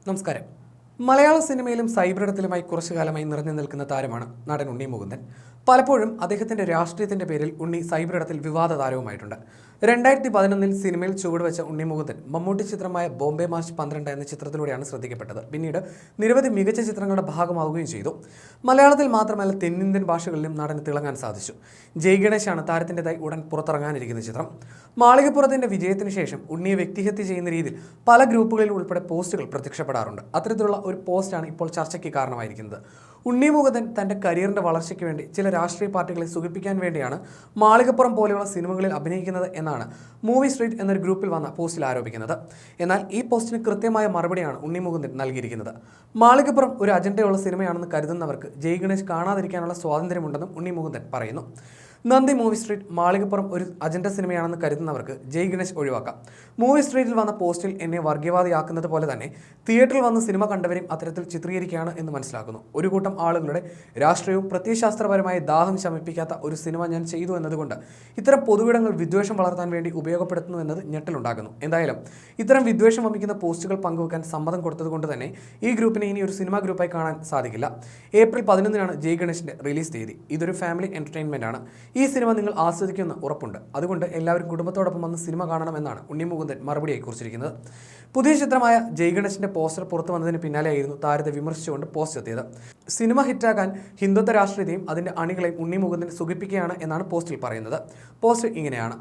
നമസ്കാരം. മലയാള സിനിമയിലും സൈബറിടത്തിലുമായി കുറച്ചു കാലമായി നിറഞ്ഞു നിൽക്കുന്ന താരമാണ് നടൻ ഉണ്ണി മുകുന്ദൻ. പലപ്പോഴും അദ്ദേഹത്തിന്റെ രാഷ്ട്രീയത്തിന്റെ പേരിൽ ഉണ്ണി സൈബറിടത്തിൽ വിവാദ താരവുമായിട്ടുണ്ട്. 2011 സിനിമയിൽ ചുവടുവെച്ച ഉണ്ണി മുകുന്ദൻ മമ്മൂട്ടി ചിത്രമായ ബോംബെ മാർച്ച് 12 എന്ന ചിത്രത്തിലൂടെയാണ് ശ്രദ്ധിക്കപ്പെട്ടത്. പിന്നീട് നിരവധി മികച്ച ചിത്രങ്ങളുടെ ഭാഗമാവുകയും ചെയ്തു. മലയാളത്തിൽ മാത്രമല്ല തെന്നിന്ത്യൻ ഭാഷകളിലും നടന് തിളങ്ങാൻ സാധിച്ചു. ജയ് ഗണേശാണ് താരത്തിൻ്റെതായി ഉടൻ പുറത്തിറങ്ങാനിരിക്കുന്ന ചിത്രം. മാളികപ്പുറത്തിന്റെ വിജയത്തിന് ശേഷം ഉണ്ണിയെ വ്യക്തിഹത്യ ചെയ്യുന്ന രീതിയിൽ പല ഗ്രൂപ്പുകളിൽ ഉൾപ്പെടെ പോസ്റ്റുകൾ പ്രത്യക്ഷപ്പെടാറുണ്ട്. അത്തരത്തിലുള്ള ഒരു പോസ്റ്റാണ് ഇപ്പോൾ ചർച്ചയ്ക്ക് കാരണമായിരിക്കുന്നത്. ഉണ്ണി മുകുന്ദൻ തന്റെ കരിയറിന്റെ വളർച്ചയ്ക്ക് വേണ്ടി ചില രാഷ്ട്രീയ പാർട്ടികളെ സുഖിപ്പിക്കാൻ വേണ്ടിയാണ് മാളികപ്പുറം പോലെയുള്ള സിനിമകളിൽ അഭിനയിക്കുന്നത് എന്നാണ് മൂവി സ്ട്രീറ്റ് എന്നൊരു ഗ്രൂപ്പിൽ വന്ന പോസ്റ്റിൽ ആരോപിക്കുന്നത്. എന്നാൽ ഈ പോസ്റ്റിന് കൃത്യമായ മറുപടിയാണ് ഉണ്ണി മുകുന്ദൻ നൽകിയിരിക്കുന്നത്. മാളികപ്പുറം ഒരു അജണ്ടയുള്ള സിനിമയാണെന്ന് കരുതുന്നവർക്ക് ജയ് ഗണേശ് കാണാതിരിക്കാനുള്ള സ്വാതന്ത്ര്യമുണ്ടെന്നും ഉണ്ണി മുകുന്ദൻ പറയുന്നു. നന്ദി മൂവി സ്ട്രീറ്റ് മാളികപ്പുറം ഒരു അജണ്ട സിനിമയാണെന്ന് കരുതുന്നവർക്ക് ജയ് ഗണേശ് ഒഴിവാക്കാം. മൂവി സ്ട്രീറ്റിൽ വന്ന പോസ്റ്റിൽ എന്നെ വർഗീയവാദിയാക്കുന്നത് പോലെ തന്നെ തിയേറ്ററിൽ വന്ന് സിനിമ കണ്ടവരെയും അത്തരത്തിൽ ചിത്രീകരിക്കുകയാണ് എന്ന് മനസ്സിലാക്കുന്നു. ഒരു കൂട്ടം ആളുകളുടെ രാഷ്ട്രീയവും പ്രത്യയശാസ്ത്രപരമായ ദാഹം ശമിപ്പിക്കാത്ത ഒരു സിനിമ ഞാൻ ചെയ്തു എന്നതുകൊണ്ട് ഇത്തരം പൊതുവിടങ്ങൾ വിദ്വേഷം വളർത്താൻ വേണ്ടി ഉപയോഗപ്പെടുത്തുന്നു എന്നത് ഞെട്ടലുണ്ടാകുന്നു. എന്തായാലും ഇത്തരം വിദ്വേഷം വമിക്കുന്ന പോസ്റ്റുകൾ പങ്കുവെക്കാൻ സമ്മതം കൊടുത്തതുകൊണ്ട് തന്നെ ഈ ഗ്രൂപ്പിനെ ഇനി ഒരു സിനിമാ ഗ്രൂപ്പായി കാണാൻ സാധിക്കില്ല. ഏപ്രിൽ 11 ജയ് ഗണേശിന്റെ റിലീസ് തീയതി. ഇതൊരു ഫാമിലി എന്റർടൈൻമെന്റ് ആണ്. ഈ സിനിമ നിങ്ങൾ ആസ്വദിക്കുമെന്ന് ഉറപ്പുണ്ട്. അതുകൊണ്ട് എല്ലാവരും കുടുംബത്തോടൊപ്പം വന്ന് സിനിമ കാണണമെന്നാണ് ഉണ്ണി മുകുന്ദൻ മറുപടിയായി കുറിച്ചിരിക്കുന്നത്. പുതിയ ചിത്രമായ ജയ് ഗണേശിന്റെ പോസ്റ്റർ പുറത്തു വന്നതിന് പിന്നാലെയായിരുന്നു താരത്തെ വിമർശിച്ചുകൊണ്ട് പോസ്റ്റ് എത്തിയത്. സിനിമ ഹിറ്റാക്കാൻ ഹിന്ദുത്വ രാഷ്ട്രീയത്തെയും അതിന്റെ അണികളെയും ഉണ്ണി മുകുന്ദൻ സുഖിപ്പിക്കുകയാണ് എന്നാണ് പോസ്റ്റിൽ പറയുന്നത്. പോസ്റ്റ് ഇങ്ങനെയാണ്: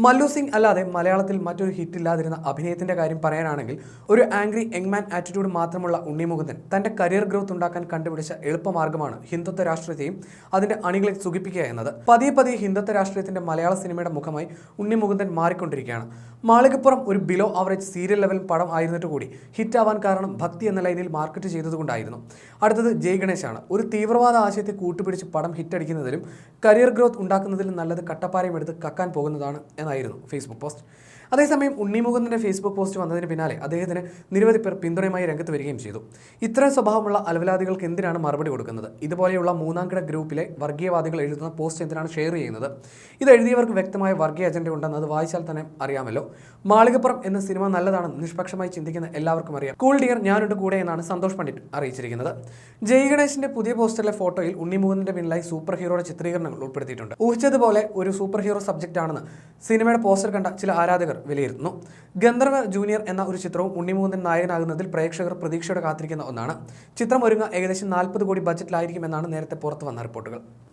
മല്ലു സിംഗ് അല്ലാതെ മലയാളത്തിൽ മറ്റൊരു ഹിറ്റില്ലാതിരുന്ന അഭിനയത്തിന്റെ കാര്യം പറയാനാണെങ്കിൽ ഒരു ആംഗ്രി യങ്മാൻ ആറ്റിറ്റ്യൂഡ് മാത്രമുള്ള ഉണ്ണി മുകുന്ദൻ തന്റെ കരിയർ ഗ്രോത്ത് ഉണ്ടാക്കാൻ കണ്ടുപിടിച്ച എളുപ്പമാർഗ്ഗമാണ് ഹിന്ദുത്വ രാഷ്ട്രീയത്തെയും അതിന്റെ അണികളെ സുഖിപ്പിക്കുക എന്നത്. പതിയെ ഹിന്ദുത്വ രാഷ്ട്രീയത്തിന്റെ മലയാള സിനിമയുടെ മുഖമായി ഉണ്ണി മുകുന്ദൻ മാറിക്കൊണ്ടിരിക്കുകയാണ്. മാളികപ്പുറം ഒരു ബിലോ ആവറേജ് സീരിയൽ ലെവൽ പടം ആയിരുന്നിട്ട് കൂടി ഹിറ്റാവാൻ കാരണം ഭക്തി എന്ന ലൈനിൽ മാർക്കറ്റ് ചെയ്തതുകൊണ്ടായിരുന്നു. അടുത്തത് ജയ് ഗണേശാണ്. ഒരു തീവ്രവാദ ആശയത്തെ കൂട്ടുപിടിച്ച് പടം ഹിറ്റടിക്കുന്നതിലും കരിയർ ഗ്രോത്ത് ഉണ്ടാക്കുന്നതിലും നല്ലത് കട്ടപ്പാറയും എടുത്ത് കക്കാൻ പോകുന്നതാണ് എന്നായിരുന്നു ഫേസ്ബുക്ക് പോസ്റ്റ്. അതേസമയം ഉണ്ണി മുകുന്ദന്റെ ഫേസ്ബുക്ക് പോസ്റ്റ് വന്നതിന് പിന്നാലെ അദ്ദേഹത്തിന് നിരവധി പേർ പിന്തുണയുമായി രംഗത്ത് വരികയും ചെയ്തു. ഇത്തരം സ്വഭാവമുള്ള അലവലാദികൾക്ക് എന്തിനാണ് മറുപടി കൊടുക്കുന്നത്? ഇതുപോലെയുള്ള മൂന്നാംകിട ഗ്രൂപ്പിലെ വർഗീയവാദികൾ എഴുതുന്ന പോസ്റ്റ് എന്തിനാണ് ഷെയർ ചെയ്യുന്നത്? ഇത് എഴുതിയവർക്ക് വ്യക്തമായ വർഗീയ അജണ്ട ഉണ്ടെന്ന് അത് വായിച്ചാൽ തന്നെ അറിയാമല്ലോ. മാളികപ്പുറം എന്ന സിനിമ നല്ലതാണെന്ന് നിഷ്പക്ഷമായി ചിന്തിക്കുന്ന എല്ലാവർക്കും അറിയാം. കൂൾ ഡിയർ ഞാനുണ്ട് കൂടെ എന്നാണ് സന്തോഷ് പണ്ഡിറ്റ് അറിയിച്ചിരിക്കുന്നത്. ജയ് ഗണേശിന്റെ പുതിയ പോസ്റ്ററിലെ ഫോട്ടോയിൽ ഉണ്ണി മുകുന്ദന്റെ പിന്നിലായി സൂപ്പർ ഹീറോയുടെ ചിത്രീകരണങ്ങൾ ഉൾപ്പെടുത്തിയിട്ടുണ്ട്. ഊഹിച്ചതുപോലെ ഒരു സൂപ്പർ ഹീറോ സബ്ജക്റ്റ് ആണെന്ന് സിനിമയുടെ പോസ്റ്റർ കണ്ട ചില ആരാധകർ വിലയിരുത്തുന്നു. ഗന്ധർവ ജൂനിയർ എന്ന ഒരു ചിത്രവും ഉണ്ണി മുകുന്ദൻ നായകനാകുന്നതിൽ പ്രേക്ഷകർ പ്രതീക്ഷയോടെ കാത്തിരിക്കുന്ന ഒന്നാണ്. ചിത്രം ഒരുങ്ങ ഏകദേശം 40 കോടി ബജറ്റിലായിരിക്കുമെന്നാണ് നേരത്തെ പുറത്തു വന്ന റിപ്പോർട്ടുകൾ.